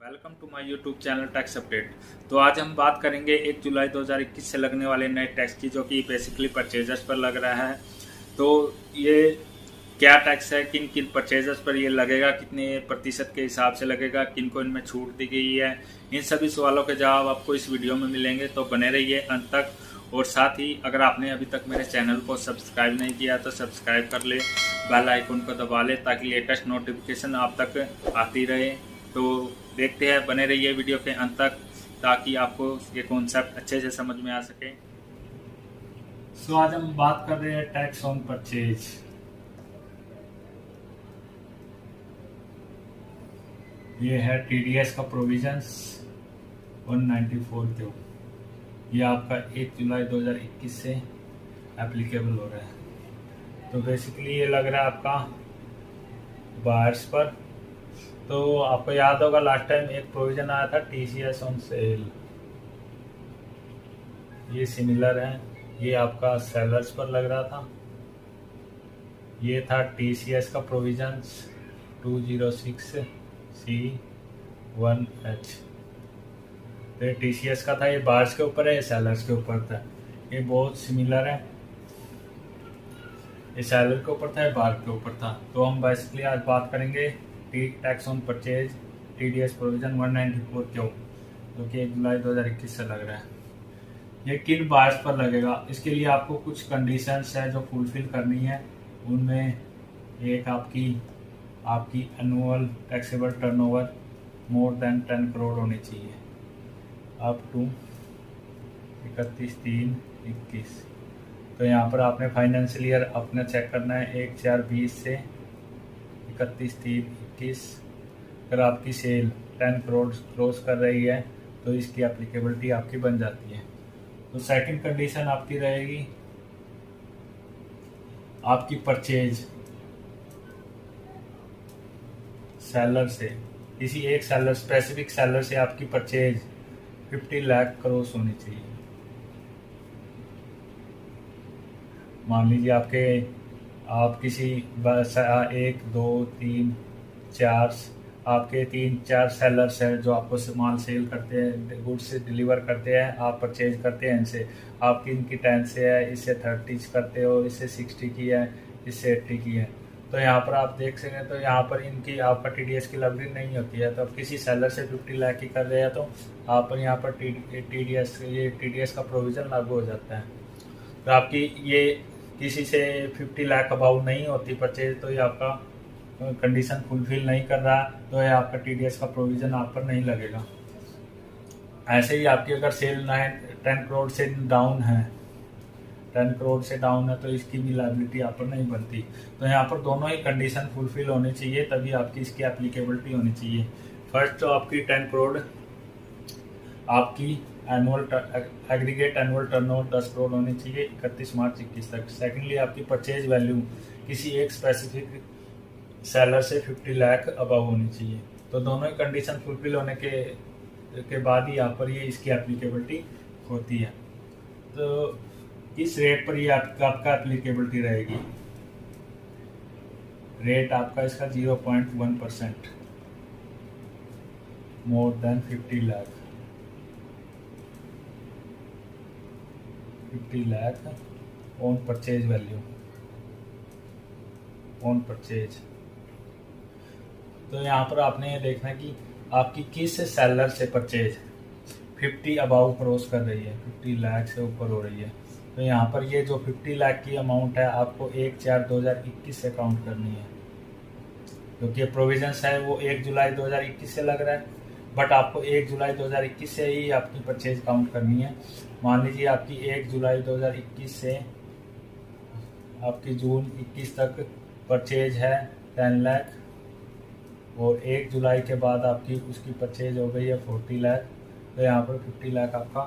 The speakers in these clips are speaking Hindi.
Welcome to my YouTube channel tax update. तो आज हम बात करेंगे 1 जुलाई 2021 से लगने वाले नए टैक्स की, जो कि बेसिकली परचेजर्स पर लग रहा है। तो ये क्या टैक्स है, किन किन परचेजर्स पर ये लगेगा, कितने प्रतिशत के हिसाब से लगेगा, किन को इनमें छूट दी गई है, इन सभी सवालों के जवाब आपको इस वीडियो में मिलेंगे। तो बने रहिए अंत तक। और साथ ही अगर आपने अभी तक मेरे चैनल को सब्सक्राइब नहीं किया तो सब्सक्राइब कर ले, बेल आइकन को दबा ले ताकि लेटेस्ट नोटिफिकेशन आप तक आती रहे। तो देखते हैं, बने रहिए वीडियो के अंत तक ताकि आपको ये कॉन्सेप्ट अच्छे से समझ में आ सके। सो आज हम बात कर रहे हैं टैक्स ऑन परचेज। ये है टीडीएस का प्रोविजंस 194 क्यू। ये आपका 1 जुलाई 2021 से एप्लीकेबल हो रहा है। तो बेसिकली ये लग रहा है आपका बायर्स पर। तो आपको याद होगा लास्ट टाइम एक प्रोविजन आया था टीसीएस ऑन सेल, ये सिमिलर है। ये आपका सेलर्स पर लग रहा था। ये था टीसीएस का प्रोविजंस 206C1H। तो ये टीसीएस का था, ये बायर्स के ऊपर है, ये सेलर्स के ऊपर था। ये बहुत सिमिलर है, ये सेलर के ऊपर था, ये बायर के ऊपर था। तो हम बेसिकली आज बात करेंगे tax on purchase TDS provision 194 क्यों, जो कि 1 जुलाई 2021 से लग रहा है। ये किन बायर्स पर लगेगा, इसके लिए आपको कुछ कंडीशंस है जो फुलफिल करनी है। उनमें एक आपकी annual taxable turnover more than 10 crore होनी चाहिए अप टू 31/3/21। तो यहाँ पर आपने फाइनेंशियल ईयर अपना चेक करना है 1/4/20 से 31/3/21। अगर आपकी सेल 10 करोड़ क्रॉस कर रही है तो इसकी एप्लीकेबिलिटी आपकी बन जाती है। तो सेकंड कंडीशन आपकी रहेगी आपकी परचेज सेलर से, किसी एक सेलर, स्पेसिफिक सेलर से आपकी परचेज 50 लाख क्रॉस होनी चाहिए। मान लीजिए आप किसी 1 2 3 4 आपके 3-4 सेलर्स हैं जो आपको माल सेल करते हैं, गुड्स से डिलीवर करते हैं, आप परचेज करते हैं इनसे। आपकी इनकी 10 से है, इससे 30 करते हो, इससे 60 की है, इससे 80 की है। तो यहाँ पर आप देख सकें तो यहाँ पर इनकी आपका टीडीएस की लाइबिलिटी नहीं होती है। तो अब किसी सेलर से 50 लाख की कर रहे हैं तो आप यहाँ पर टीडीएस का प्रोविज़न लागू हो जाता है। तो आपकी ये किसी से 50 लाख अबाउट नहीं होती परचेज, तो ये आपका कंडीशन फुलफिल नहीं कर रहा, तो ये आपका टीडीएस का प्रोविज़न आप पर नहीं लगेगा। ऐसे ही आपकी अगर सेल 10 करोड़ से डाउन है, 10 करोड़ से डाउन है, तो इसकी भी लाइबिलिटी आप पर नहीं बनती। तो यहाँ पर दोनों ही कंडीशन फुलफिल होनी चाहिए, तभी आपकी इसकी एप्लीकेबिलिटी होनी चाहिए। फर्स्ट तो आपकी 10 करोड़ आपकी एग्रीगेट एनुअल टर्नओवर 10 करोड़ होनी चाहिए 31 मार्च 21 तक। सेकेंडली आपकी परचेज वैल्यू किसी एक स्पेसिफिक सेलर से 50 लाख अबव होनी चाहिए। तो दोनों ही कंडीशन फुलफिल होने के बाद ही यहाँ पर ये इसकी एप्लीकेबिलिटी होती है। तो इस रेट पर ये आपका एप्लीकेबिलिटी रहेगी। रेट आपका इसका 0.1% more than 50 lakh 50 lakh on purchase value on purchase. तो यहाँ पर आपने ये देखना है कि आपकी किस सेलर से परचेज 50 अबाउ क्रॉस कर रही है, 50 लाख से ऊपर हो रही है। तो यहाँ पर ये जो 50 लाख की अमाउंट है आपको 1/4/2021 से काउंट करनी है, क्योंकि प्रोविजंस है वो 1 जुलाई 2021 से लग रहा है, बट आपको 1 जुलाई 2021 से ही आपकी परचेज काउंट करनी है। मान लीजिए आपकी 1 जुलाई 2021 से आपकी जून 21 तक परचेज है 10 लाख, और 1 जुलाई के बाद आपकी उसकी परचेज हो गई है 40 लाख। तो यहाँ पर 50 लाख आपका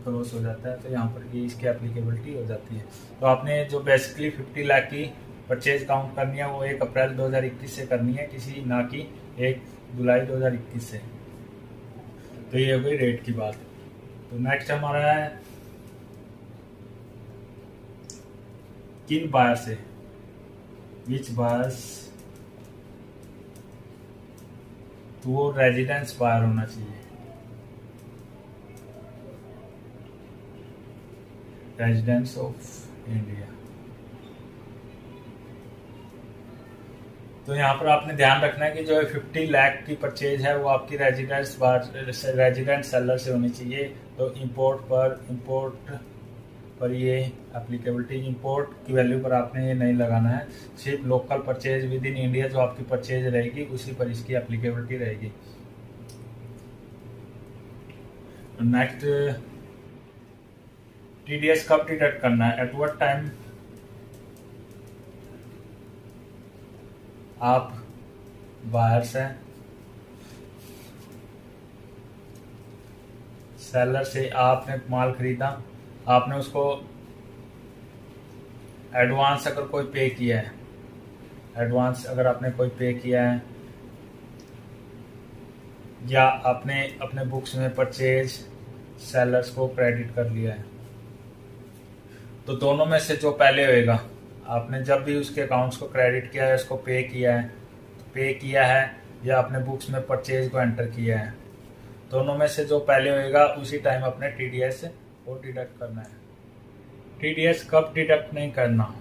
क्रॉस हो जाता है, तो यहाँ पर ये इसकी एप्लीकेबिलिटी हो जाती है। तो आपने जो बेसिकली 50 लाख की परचेज काउंट करनी है वो 1 अप्रैल 2021 से करनी है, किसी ना कि 1 जुलाई 2021 से। तो ये हो गई रेट की बात। तो नेक्स्ट हमारा है किन बायर से, विच बायर्स तो वो रेजिडेंस बायर होना चाहिए, रेजिडेंस ऑफ इंडिया। तो यहाँ पर आपने ध्यान रखना है कि जो 50 लाख की परचेज है वो आपकी रेजिडेंट सेलर से होनी चाहिए। तो इंपोर्ट पर ये एप्लीकेबिलिटी, इंपोर्ट की वैल्यू पर आपने ये नहीं लगाना है, सिर्फ local purchase with in India जो आपकी परचेज रहेगी उसी पर इसकी एप्लीकेबिलिटी रहेगी। नेक्स्ट, टीडीएस कब डिडक्ट करना है, एट व्हाट टाइम आप बायर से, सेलर से आपने माल खरीदा, आपने उसको एडवांस अगर कोई पे किया है, एडवांस अगर आपने कोई पे किया है, या आपने अपने बुक्स में परचेज सेलर्स को क्रेडिट कर लिया है, तो दोनों में से जो पहले होएगा, आपने जब भी उसके अकाउंट्स को क्रेडिट किया है, उसको पे किया है या अपने बुक्स में परचेज को एंटर किया है, दोनों में से जो पहले होएगा उसी टाइम अपने टीडीएस को डिडक्ट करना है। टीडीएस कब डिडक्ट नहीं करना,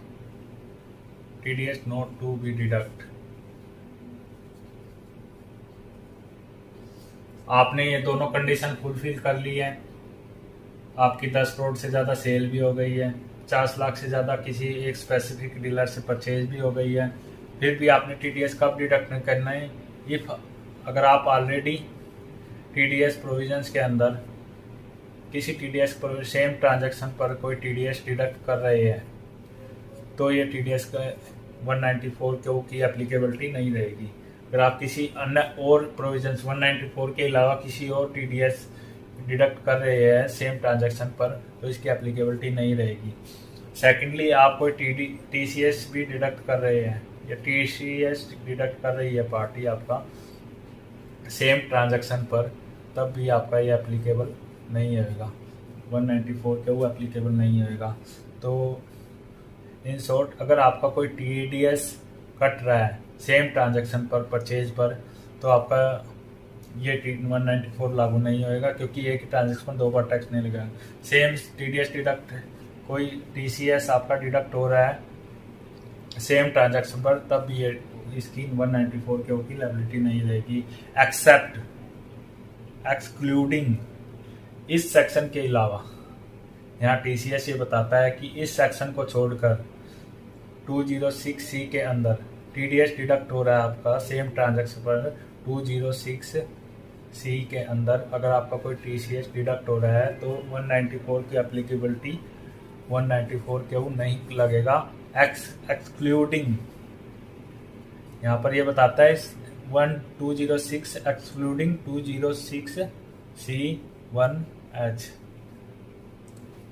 TDS not to be deduct, आपने ये दोनों कंडीशन फुलफिल कर ली है, आपकी 10 करोड़ से ज़्यादा सेल भी हो गई है, 50 लाख से ज़्यादा किसी एक स्पेसिफिक डीलर से परचेज भी हो गई है, फिर भी आपने टीडीएस कब डिडक्ट नहीं करना है, इफ अगर आप ऑलरेडी टीडीएस प्रोविजंस के अंदर किसी टीडीएस पर सेम ट्रांजैक्शन पर कोई टीडीएस डिडक्ट कर रहे हैं, तो ये टीडीएस का 194 की एप्लीकेबिलिटी नहीं रहेगी। अगर आप किसी अन्य और प्रोविजंस 194 के अलावा किसी और टीडीएस डिडक्ट कर रहे हैं सेम ट्रांजैक्शन पर, तो इसकी एप्लीकेबिलिटी नहीं रहेगी। सेकेंडली, आप कोई टीसीएस भी डिडक्ट कर रहे हैं या टीसीएस डिडक्ट कर रही है पार्टी आपका सेम ट्रांजैक्शन पर, तब भी आपका ये एप्लीकेबल नहीं होगा, 194 के वो एप्लीकेबल नहीं होगा। तो इन शॉर्ट, अगर आपका कोई टीडीएस कट रहा है सेम ट्रांजैक्शन पर, परचेज पर, तो आपका ये 194 लागू नहीं होएगा, क्योंकि एक ही ट्रांजैक्शन 2 बार टैक्स नहीं लगेगा। सेम टीडीएस डिडक्ट, कोई टीसीएस आपका डिडक्ट हो रहा है सेम ट्रांजैक्शन पर, तब भी ये इसकी 194 की लायबिलिटी नहीं रहेगी, एक्सक्लूडिंग इस सेक्शन के अलावा। यहाँ टीसीएस ये बताता है कि इस सेक्शन को छोड़कर 206C के अंदर टीडीएस डिडक्ट हो रहा है आपका सेम ट्रांजैक्शन पर, 206C के अंदर अगर आपका कोई टीसीएस डिडक्ट हो रहा है तो 194 की एप्लीकेबिलिटी 194 के वो नहीं लगेगा, एक्सक्लूडिंग। यहाँ पर ये बताता है 206 एक्सक्लूडिंग 206C1H।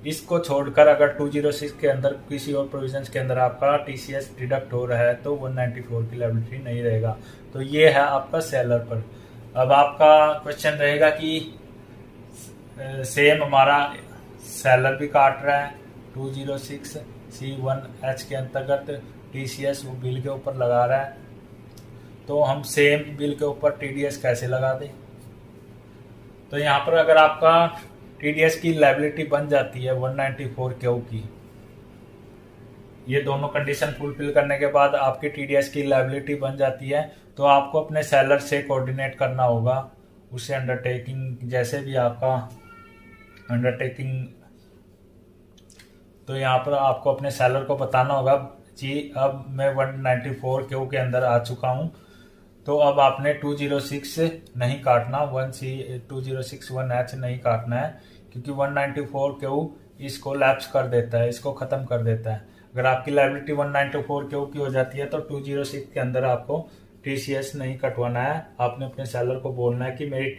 इसको छोड़कर अगर 206 के अंदर किसी और प्रोविजंस के अंदर आपका टीसीएस डिडक्ट हो रहा है तो 194 की लायबिलिटी नहीं रहेगा। तो ये है आपका सेलर पर। अब आपका क्वेश्चन रहेगा कि सेम हमारा सेलर भी काट रहा है 206C1H के अंतर्गत टीसीएस वो बिल के ऊपर लगा रहा है, तो हम सेम बिल के ऊपर टीडीएस कैसे लगा दें। तो यहाँ पर अगर आपका टीडीएस की लायबिलिटी बन जाती है 194 की, ये दोनों कंडीशन फुलफिल करने के बाद आपकी टीडीएस की लायबिलिटी बन जाती है, तो आपको अपने सेलर से कोऑर्डिनेट करना होगा उससे अंडरटेकिंग, जैसे भी आपका अंडरटेकिंग। तो यहाँ पर आपको अपने सेलर को बताना होगा जी अब मैं 194 के अंदर आ चुका हूँ, तो अब आपने 206 नहीं काटना, 206(1)H नहीं काटना है, क्योंकि 194 इसको लैप्स कर देता है, इसको ख़त्म कर देता है। अगर आपकी लायबिलिटी 194 की हो जाती है तो 206 के अंदर आपको टीसीएस नहीं कटवाना है। आपने अपने सेलर को बोलना है कि मेरी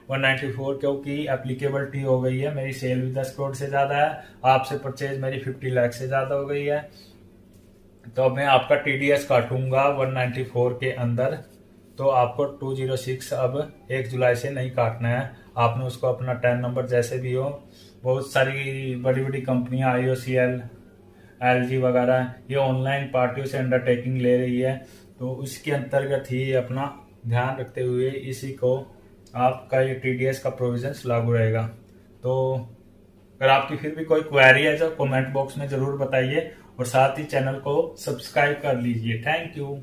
194 की एप्लीकेबिलिटी हो गई है, मेरी सेल भी 10 करोड़ से ज़्यादा है, आपसे परचेज मेरी 50 लाख से ज़्यादा हो गई है, तो मैं आपका टीडीएस काटूंगा 194 के अंदर। तो आपको 206 अब 1 जुलाई से नहीं काटना है। आपने उसको अपना 10 नंबर जैसे भी हो, बहुत सारी बड़ी बड़ी कंपनियां IOCL, LG वगैरह ये ऑनलाइन पार्टियों से अंडरटेकिंग ले रही है, तो उसके अंतर्गत ही अपना ध्यान रखते हुए इसी को आपका ये टीडीएस का प्रोविजंस लागू रहेगा। तो अगर आपकी फिर भी कोई क्वेरी है तो कमेंट बॉक्स में जरूर बताइए और साथ ही चैनल को सब्सक्राइब कर लीजिए। Thank you.